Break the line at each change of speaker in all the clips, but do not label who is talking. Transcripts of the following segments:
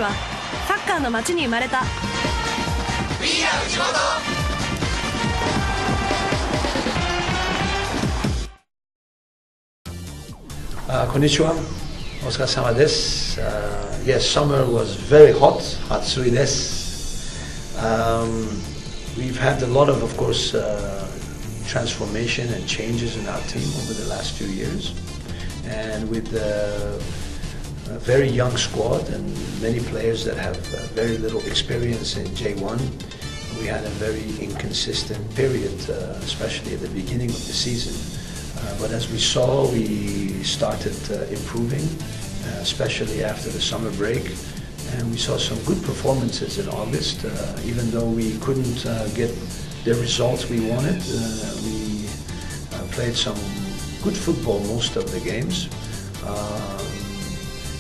はサッカーの街に生まれた。
We are 地元。
こんにちは。お疲れ様です。Yes, summer was very hot. 暑いです。We've had a lot of course, transformation and changes in our team over the last few years, and with a very young squad and many players that have very little experience in J1, we had a very inconsistent period, especially at the beginning of the season. But as we saw, we started improving, especially after the summer break, and we saw some good performances in August. Even though we couldn't get the results we wanted, we played some good football most of the games.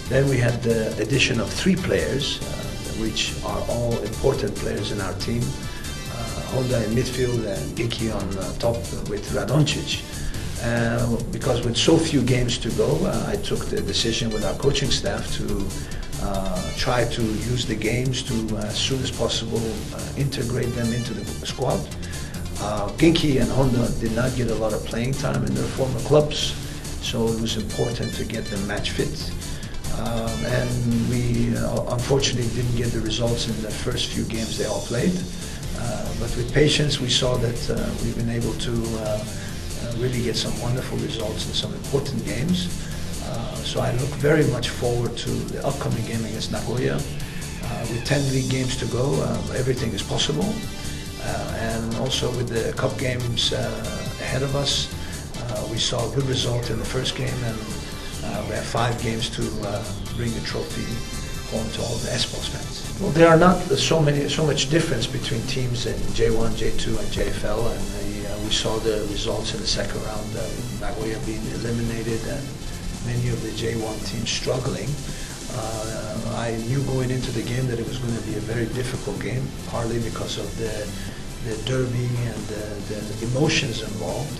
Then we had the addition of 3 players, which are all important players in our team. Honda in midfield and Iki on top with Radoncic. Because with so few games to go, I took the decision with our coaching staff to try to use the games to, as soon as possible, integrate them into the squad. Ginki and Honda did not get a lot of playing time in their former clubs, so it was important to get them match fit. And we unfortunately didn't get the results in the first few games they all played. But with patience, we saw that we've been able to really get some wonderful results in some important games. So I look very much forward to the upcoming game against Nagoya. With 10 league games to go, everything is possible. And also with the cup games ahead of us, we saw a good result in the first game, and we have 5 games to bring the trophy home to all the Espos fans. Well, there are not so much difference between teams in J1, J2, and JFL, and we saw the results in the second round, Nagoya being eliminated and many of the J1 teams struggling. I knew going into the game that it was going to be a very difficult game, partly because of the derby and the emotions involved.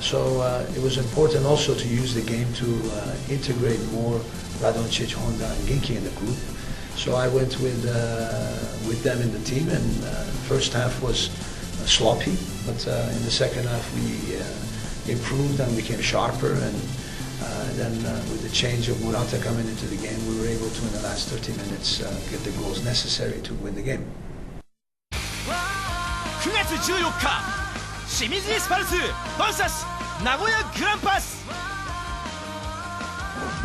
So it was important also to use the game to integrate more Radoncic, Honda, and Ginki in the group. So I went with them in the team, and first half was sloppy, but in the second half we improved and became sharper, and then with the change of Murata coming into the game, we were able to, in the last 30 minutes, get the goals necessary to win the game.
9月14日、清水エスパルス vs 名古屋グランパス。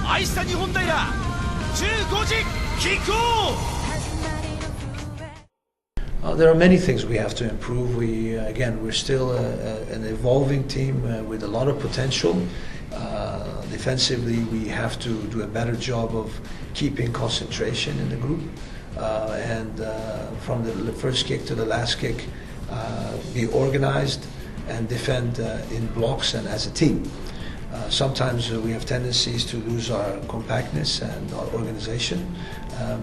愛した日本平15時キックオフ。
There are many things we have to improve. We're still an evolving team with a lot of potential. Defensively, we have to do a better job of keeping concentration in the group. And from the first kick to the last kick, be organized and defend in blocks and as a team. Sometimes we have tendencies to lose our compactness and our organization,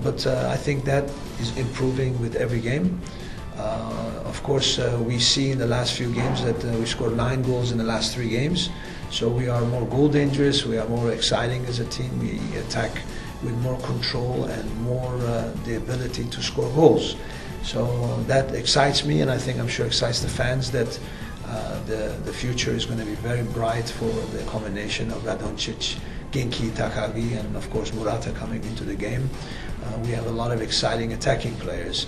but I think that is improving with every game. Of course, we see in the last few games that we scored 9 goals in the last 3 games, so we are more goal dangerous, we are more exciting as a team, we attack with more control and more the ability to score goals. So that excites me, and I'm sure excites the fans that the future is going to be very bright for the combination of Radoncic, Ginki, Takagi, and of course Murata coming into the game. We have a lot of exciting attacking players.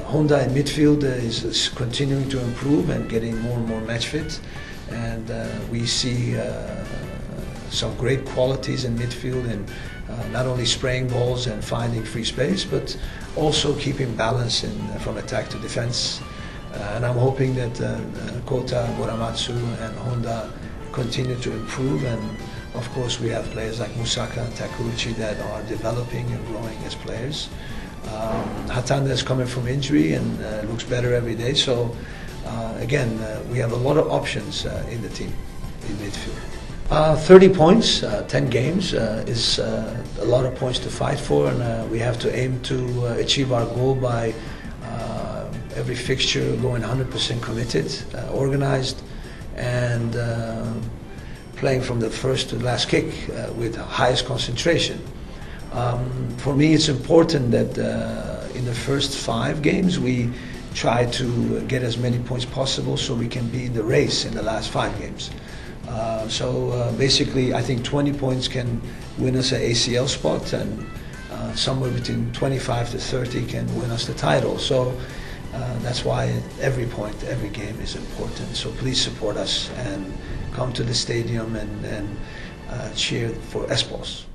Honda in midfield is continuing to improve and getting more and more match fit, and we see some great qualities in midfield, and not only spraying balls and finding free space, but also keeping balance from attack to defense. And I'm hoping that Kota, Muramatsu, and Honda continue to improve. And of course, we have players like Musaka and Takuchi that are developing and growing as players. Hatanda is coming from injury and looks better every day. So again, we have a lot of options in the team in midfield. 30 points, 10 games is a lot of points to fight for, and we have to aim to achieve our goal by every fixture going 100% committed, organized, and playing from the first to last kick with highest concentration. For me, it's important that in the first 5 games we try to get as many points possible so we can be in the race in the last 5 games. Basically, I think 20 points can win us an ACL spot, and somewhere between 25 to 30 can win us the title. So that's why every point, every game is important. So please support us and come to the stadium and cheer for Espos.